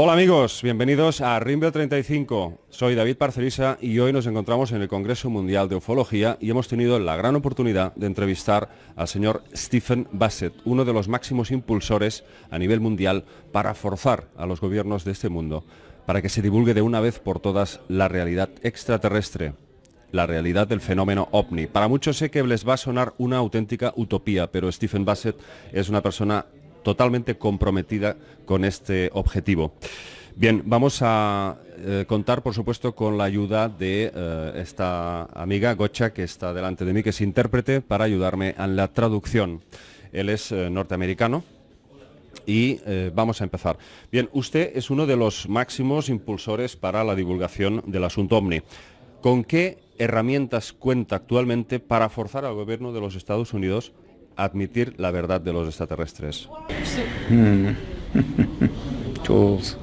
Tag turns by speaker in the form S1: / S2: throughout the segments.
S1: Hola amigos, bienvenidos a Rimble 35. Soy David Parcerisa y hoy nos encontramos en el Congreso Mundial de Ufología y hemos tenido la gran oportunidad de entrevistar al señor Stephen Basset, uno de los máximos impulsores a nivel mundial para forzar a los gobiernos de este mundo para que se divulgue de una vez por todas la realidad extraterrestre, la realidad del fenómeno OVNI. Para muchos sé que les va a sonar una auténtica utopía, pero Stephen Basset es una persona totalmente comprometida con este objetivo. Bien, vamos a contar, por supuesto, con la ayuda de esta amiga, Gocha, que está delante de mí, que es intérprete, para ayudarme en la traducción. Él es norteamericano y vamos a empezar. Bien, usted es uno de los máximos impulsores para la divulgación del asunto OVNI. ¿Con qué herramientas cuenta actualmente para forzar al gobierno de los Estados Unidos admitir la verdad de los extraterrestres?
S2: Tools.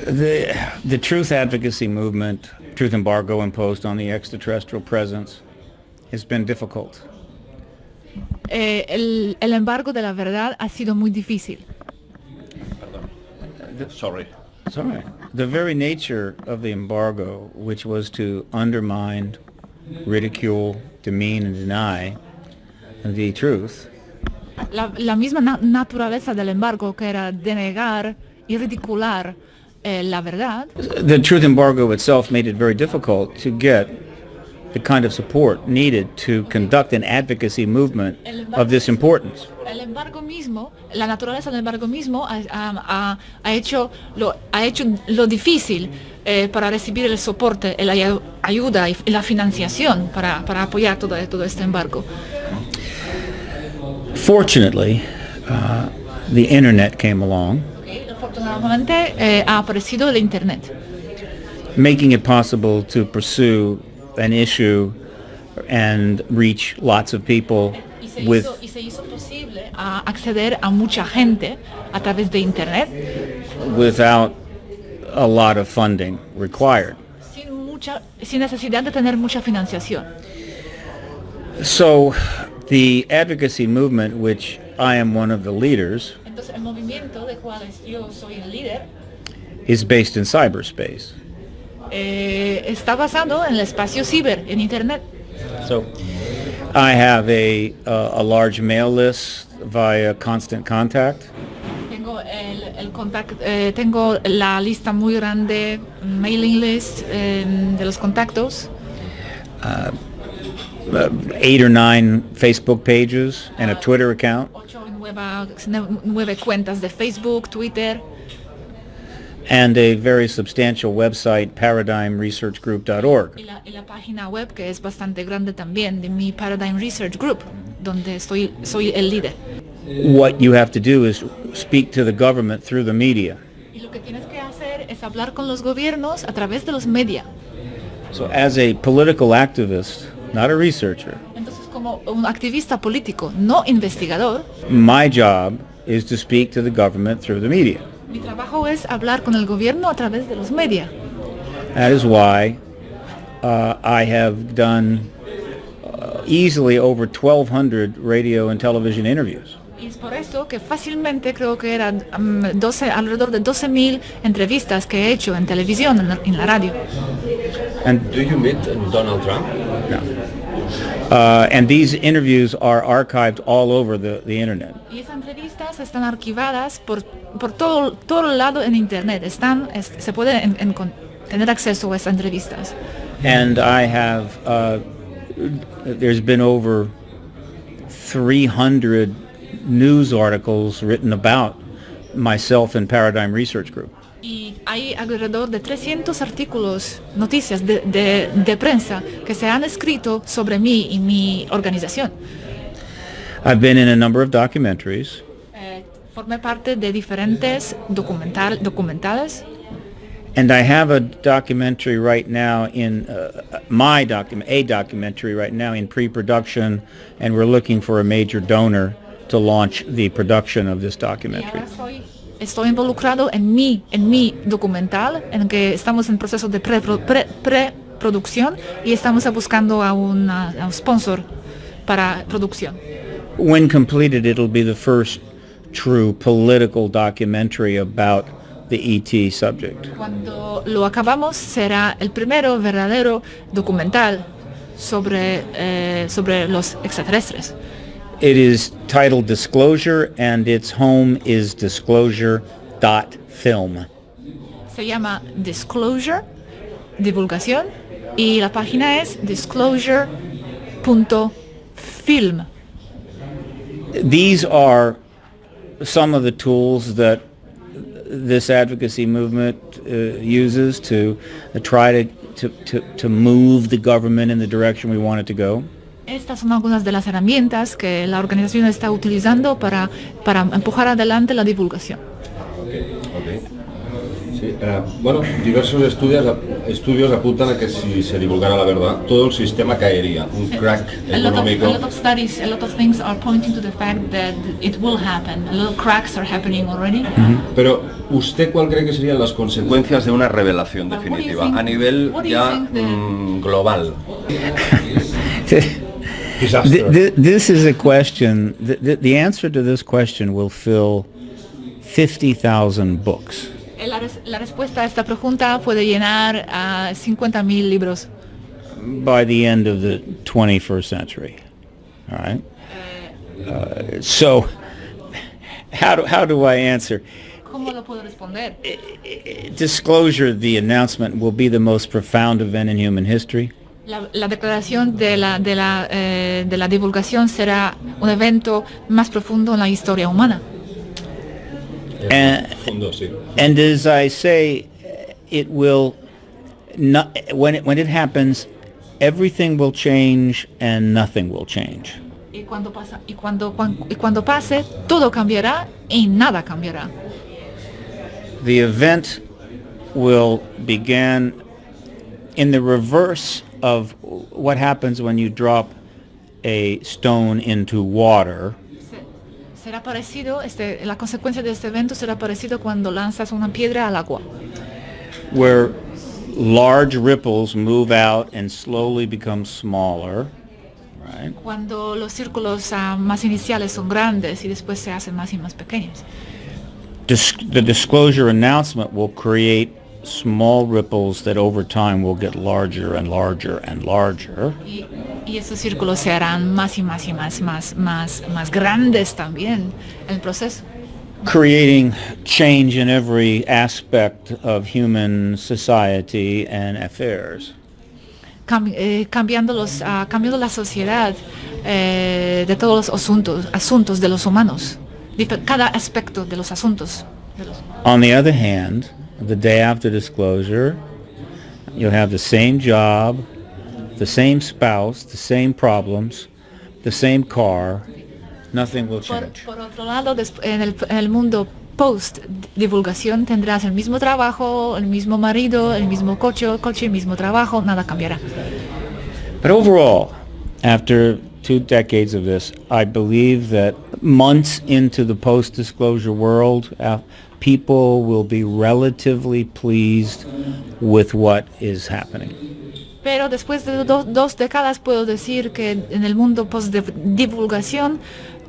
S2: The truth advocacy movement, truth embargo imposed on the extraterrestrial presence, has been difficult.
S3: El embargo de la verdad ha sido muy difícil.
S1: Sorry.
S2: Sorry. The very nature of the embargo, which was to undermine, ridicule, demean, and deny the truth.
S3: La misma naturaleza del embargo, que era denegar y ridicular la verdad.
S2: The truth embargo itself made it very difficult to get the kind of support needed to conduct an advocacy movement of this importance.
S3: El embargo mismo, la naturaleza del embargo mismo ha hecho lo difícil para recibir el soporte, la ayuda y la financiación para apoyar todo este embargo.
S2: Fortunately, the internet came along,
S3: afortunadamente ha aparecido el internet,
S2: making it possible to pursue an issue and reach lots of people with
S3: se hizo posible acceder a mucha gente a través de internet
S2: without a lot of funding required.
S3: sin necesidad de tener mucha financiación.
S2: So the advocacy movement, which I am one of the leaders,
S3: Entonces el movimiento del cual yo soy el líder
S2: is based in cyberspace.
S3: Está basado en el espacio ciber, en internet.
S2: So I have a large mail list via Constant Contact.
S3: Tengo la lista muy grande, mailing list de los contactos.
S2: 8 or 9 Facebook pages and a Twitter account.
S3: 9 cuentas de Facebook, Twitter.
S2: And a very substantial website, paradigmresearchgroup.org.
S3: Y la página web, que es bastante grande también, de mi Paradigm Research Group, donde soy el líder.
S2: What you have to do is speak to the government through the media.
S3: Y lo que tienes que hacer es hablar con los gobiernos a través de los media.
S2: So as a political activist, not a researcher,
S3: Entonces, como un activista político, no investigador,
S2: my job is to speak to the government through the media.
S3: mi trabajo es hablar con el gobierno a través de los media.
S2: That is why I have done easily over 1,200 radio and television interviews.
S3: Y es por eso que fácilmente creo que eran alrededor de 12.000 entrevistas que he hecho en televisión, en la radio.
S2: And
S1: Do you meet Donald Trump?
S2: no. And these interviews are archived all over the internet.
S3: Y esas entrevistas están archivadas por todo el lado en internet. Se puede tener acceso a esas entrevistas.
S2: And I have, there's been over 300 news articles written about myself and Paradigm Research Group.
S3: Y hay alrededor de 300 artículos, noticias de prensa que se han escrito sobre mí y mi organización.
S2: I've been in a number of documentaries.
S3: Formé parte de diferentes documentales.
S2: And I have a documentary right now in a documentary right now in pre-production, and we're looking for a major donor to launch the production of this documentary.
S3: Estoy involucrado en mi documental, en que estamos en proceso de preproducción y estamos buscando a un sponsor para producción.
S2: When completed, it'll be the first true political documentary about the ET subject.
S3: Cuando lo acabamos será el primero verdadero documental sobre los extraterrestres.
S2: It is titled Disclosure, and its home is disclosure.film.
S3: Se llama Disclosure, divulgación, y la página es disclosure.film.
S2: These are some of the tools that this advocacy movement uses to try to move the government in the direction we want it to go.
S3: Estas son algunas de las herramientas que la organización está utilizando para empujar adelante la divulgación.
S1: Okay. Sí, bueno, diversos estudios apuntan a que si se divulgara la verdad, todo el sistema caería, un crack económico.
S3: A lot of studies, a lot of things are pointing to the fact that it will happen. A lot of cracks are happening already.
S1: Pero, ¿usted cuál cree que serían las consecuencias de una revelación definitiva a nivel ya global?
S2: This is a question. The answer to this question will fill 50,000 books.
S3: La respuesta a esta pregunta puede llenar a 50,000 libros.
S2: By the end of the 21st century. All right. So, how do I answer?
S3: ¿Cómo lo puedo responder?
S2: Disclosure, the announcement, will be the most profound event in human history.
S3: La declaración de la divulgación será un evento más profundo en la historia humana.
S2: And as I say, it will not, when it happens, everything will change and nothing will change.
S3: Y cuando pase, todo cambiará y nada cambiará.
S2: The event will begin in the reverse of what happens when you drop a stone into water.
S3: Será parecido, la consecuencia de este evento será parecido cuando lanzas una piedra al agua.
S2: Where large ripples move out and slowly become smaller, right?
S3: Cuando los círculos más iniciales son grandes y después se hacen más y más pequeños.
S2: The disclosure announcement will create small ripples that over time will get larger and larger and larger.
S3: Y esos círculos se harán más y más y más grandes también en el proceso.
S2: Creating change in every aspect of human society and affairs.
S3: Cambiando la sociedad de todos los asuntos de los humanos, cada aspecto de los asuntos.
S2: On the other hand, the day after disclosure, you'll have the same job, the same spouse, the same problems, the same car, nothing will change.
S3: Por otro lado, en el mundo post divulgación tendrás el mismo trabajo, el mismo marido, el mismo coche, el mismo trabajo, nada cambiará.
S2: But overall, after 2 decades of this, I believe that months into the post-disclosure world, people will be relatively pleased with what is happening.
S3: Pero después de dos décadas puedo decir que en el mundo post-divulgación,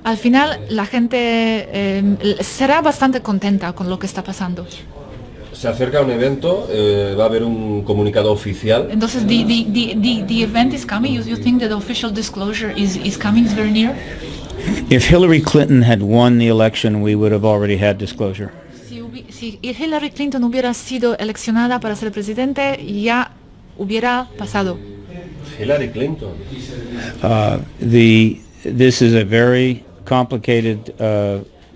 S3: al final la gente será bastante contenta con lo que está pasando.
S1: Se acerca un evento, va a haber un comunicado oficial.
S3: Entonces, the event is coming. You think that the official disclosure is coming, is very near?
S2: If Hillary Clinton had won the election, we would have already had disclosure.
S3: Si Hillary Clinton hubiera sido eleccionada para ser presidente, ya hubiera pasado.
S1: Hillary Clinton.
S2: This is a very complicated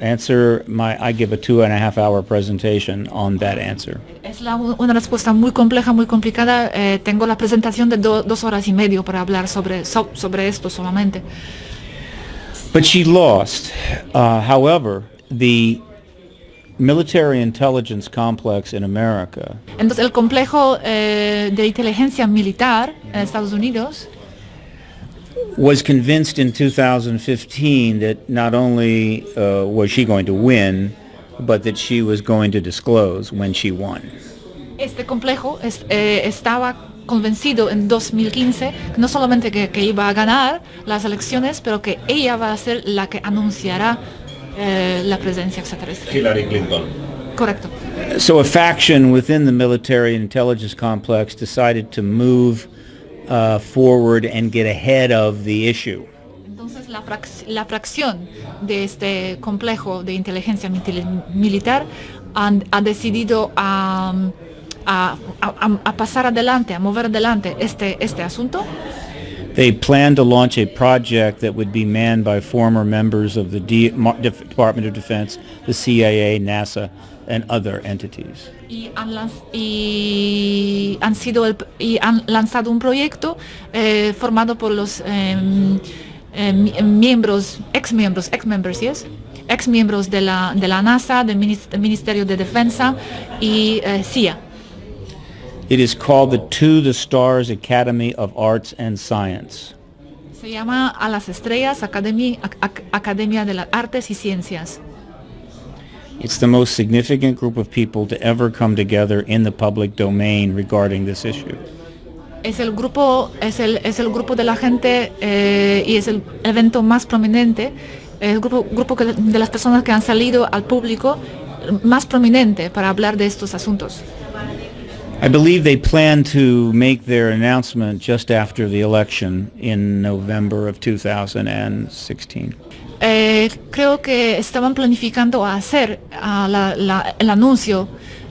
S2: answer. I give a 2.5-hour presentation on that answer.
S3: Es una respuesta muy compleja, muy complicada. Tengo la presentación de 2 horas y medio para hablar sobre esto solamente.
S2: But she lost. However, the military intelligence complex in America.
S3: Entonces, el complejo de inteligencia militar en Estados Unidos
S2: was convinced in 2015 that not only was she going to win, but that she was going to disclose when she won.
S3: Este complejo estaba convencido en 2015 no solamente que iba a ganar las elecciones, pero que ella va a ser la que anunciará la presencia extraterrestre.
S1: Hillary Clinton.
S3: Correcto.
S2: So a faction within the military and intelligence complex decided to move forward and get ahead of the issue.
S3: Entonces la fracción de este complejo de inteligencia militar ha decidido a pasar adelante, a mover adelante este asunto.
S2: They planned to launch a project that would be manned by former members of the Department of Defense, the CIA, NASA, and other entities.
S3: Y han lanzado un proyecto formado por los ex-miembros de la NASA, del Ministerio de Defensa y CIA.
S2: It is called the To the Stars Academy of Arts and Science.
S3: Se llama A las Estrellas Academia de las Artes y Ciencias.
S2: It's the most significant group of people to ever come together in the public domain regarding this issue.
S3: Es el grupo de la gente y es el evento más prominente, el grupo de las personas que han salido al público más prominente para hablar de estos asuntos.
S2: I believe they plan to make their announcement just after the election in November of 2016.
S3: Creo que estaban planificando hacer el anuncio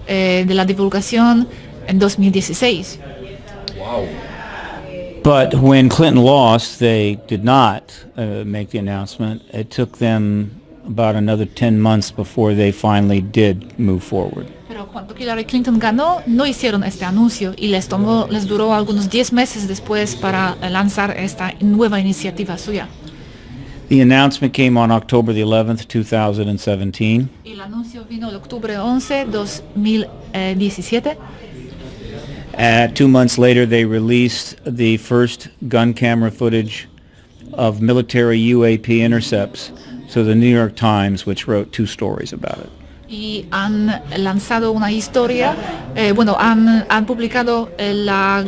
S3: de la divulgación en 2016.
S1: Wow.
S2: But when Clinton lost, they did not make the announcement. It took them about another 10 months before they finally did move forward.
S3: Pero cuando Hillary Clinton ganó, no hicieron este anuncio y les duró algunos 10 meses después para lanzar esta nueva iniciativa suya.
S2: The announcement came on October the 11th, 2017.
S3: Y el anuncio vino el octubre 11, 2017.
S2: 2 months later, they released the first gun camera footage of military UAP intercepts to the New York Times, which wrote 2 stories about it.
S3: Y han lanzado una historia, han publicado la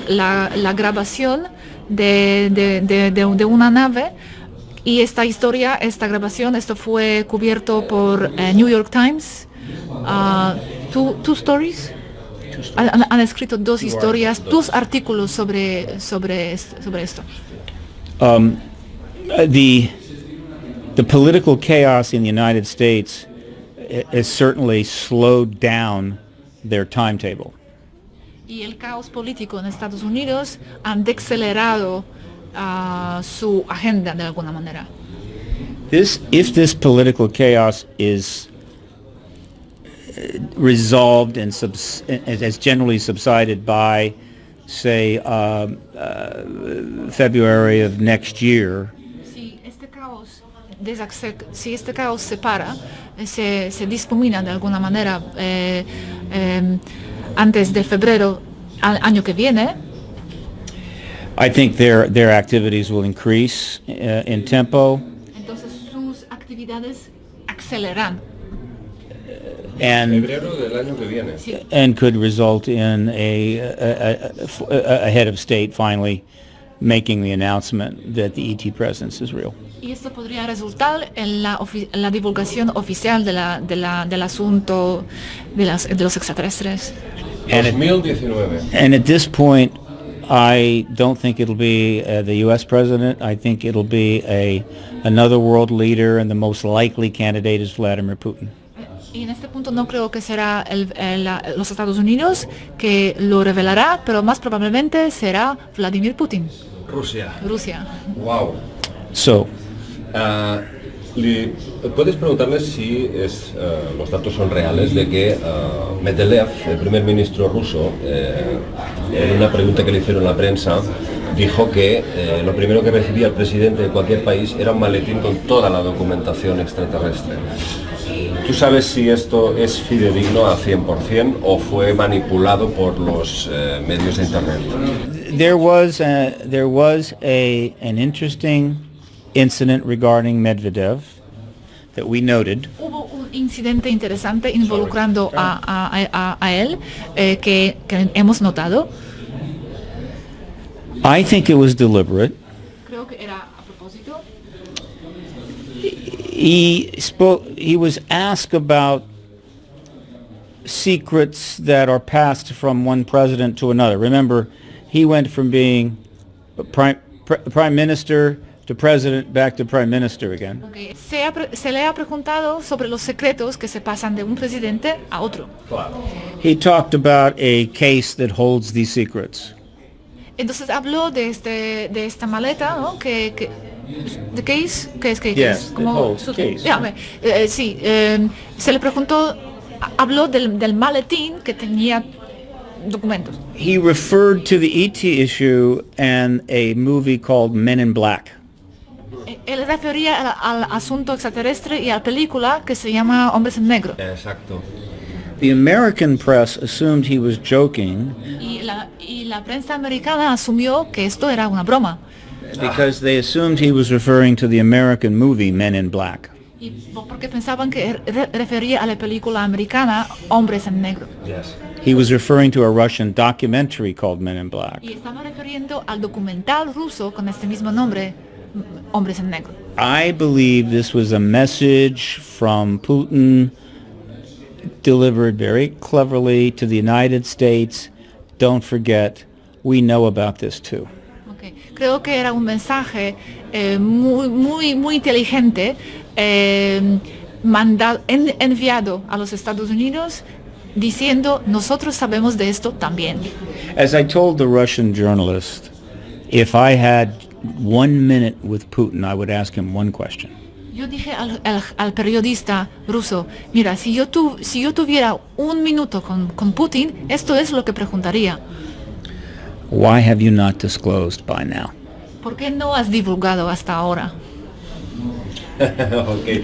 S3: grabación de una nave, y esta grabación, esto fue cubierto por New York Times. Two stories. Han escrito 2 historias, 2 artículos sobre esto.
S2: The political chaos in the United States has certainly slowed down their timetable.
S3: Y el caos político en Estados Unidos han decelerado su agenda de alguna manera.
S2: If this political chaos is resolved and has generally subsided by, say, February of next year,
S3: si este caos se para, se difumina de alguna manera antes de febrero al año que viene,
S2: I think their activities will increase in tempo.
S3: Entonces sus actividades aceleran.
S1: Febrero del año que viene.
S3: Sí.
S2: And could result in a head of state finally making the announcement that the ET presence is real.
S3: Y esto podría resultar en la divulgación oficial del asunto de los extraterrestres.
S1: 2019.
S2: And at this point, I don't think it'll be the U.S. president. I think it'll be another world leader, and the most likely candidate is Vladimir Putin.
S3: Y en este punto no creo que será los Estados Unidos que lo revelará, pero más probablemente será Vladimir Putin. Rusia.
S1: Wow.
S2: So,
S1: ¿puedes preguntarle si los datos son reales de que Medvedev, el primer ministro ruso, en una pregunta que le hicieron a la prensa, dijo que lo primero que recibía el presidente de cualquier país era un maletín con toda la documentación extraterrestre? ¿Tú sabes si esto es fidedigno a 100% o fue manipulado por los medios de internet?
S2: there was an interesting incident regarding Medvedev that we noted.
S3: Hubo un incidente interesante involucrando a él que hemos notado.
S2: I think it was deliberate.
S3: Creo que era a propósito.
S2: He was asked about secrets that are passed from one president to another. Remember, he went from being prime minister to president, back to prime minister again.
S3: Okay. Se le ha preguntado sobre los secretos que se pasan de un presidente a otro.
S2: He talked about a case that holds these secrets.
S3: Entonces habló de esta maleta, ¿no? ¿De case? ¿Qué es case?
S2: Yes, it holds case.
S3: Sí, se le preguntó, habló del maletín que tenía documentos.
S2: He referred to the ET issue and a movie called Men in Black.
S3: Él refería al asunto extraterrestre y a la película que se llama Hombres en Negro.
S1: Exacto.
S2: The American press assumed he was joking
S3: Y la prensa americana asumió que esto era una broma.
S2: because they assumed he was referring to the American movie Men in Black.
S3: Y porque pensaban que refería a la película americana Hombres en Negro.
S1: Yes.
S2: He was referring to a Russian documentary called Men in Black.
S3: Y estaba refiriendo al documental ruso con este mismo nombre, Hombres en Negro.
S2: I believe this was a message from Putin delivered very cleverly to the United States. Don't forget, we know about this too.
S3: Okay. Creo que era un mensaje muy inteligente enviado a los Estados Unidos diciendo nosotros sabemos de esto también.
S2: As I told the Russian journalist, if I had 1 minute with Putin, I would ask him one question.
S3: Yo dije al periodista ruso, mira, si yo tuviera 1 minuto con Putin, esto es lo que preguntaría.
S2: Why have you not disclosed by now?
S3: ¿Por qué no has divulgado hasta ahora?
S1: Okay.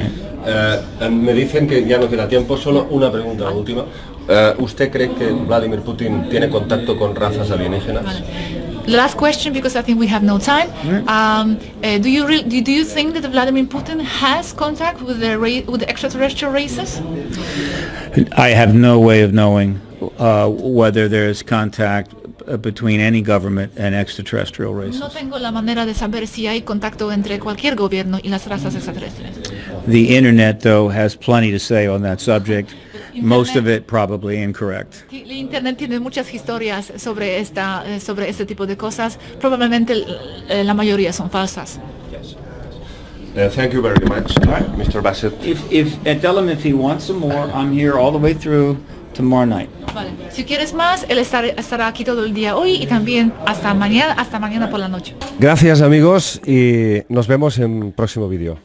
S1: Me dicen que ya no queda tiempo, solo una pregunta, la última. ¿Usted cree que Vladimir Putin tiene contacto con razas alienígenas?
S3: Vale. Last question, because I think we have no time. Do you think that Vladimir Putin has contact with the extraterrestrial races?
S2: I have no way of knowing whether there's contact between any government and extraterrestrial races.
S3: No tengo la manera de saber si hay contacto entre cualquier gobierno y las razas extraterrestres.
S2: The internet, though, has plenty to say on that subject. Most of it probably incorrect.
S3: El internet tiene muchas historias sobre este tipo de cosas. Probablemente la mayoría son falsas.
S1: Yes. Thank you very much, Mr. Basset.
S2: Tell him if he wants some more, I'm here all the way through tomorrow night.
S3: Vale. Si quieres más, él estará aquí todo el día hoy y también hasta mañana por la noche.
S1: Gracias, amigos, y nos vemos en próximo vídeo.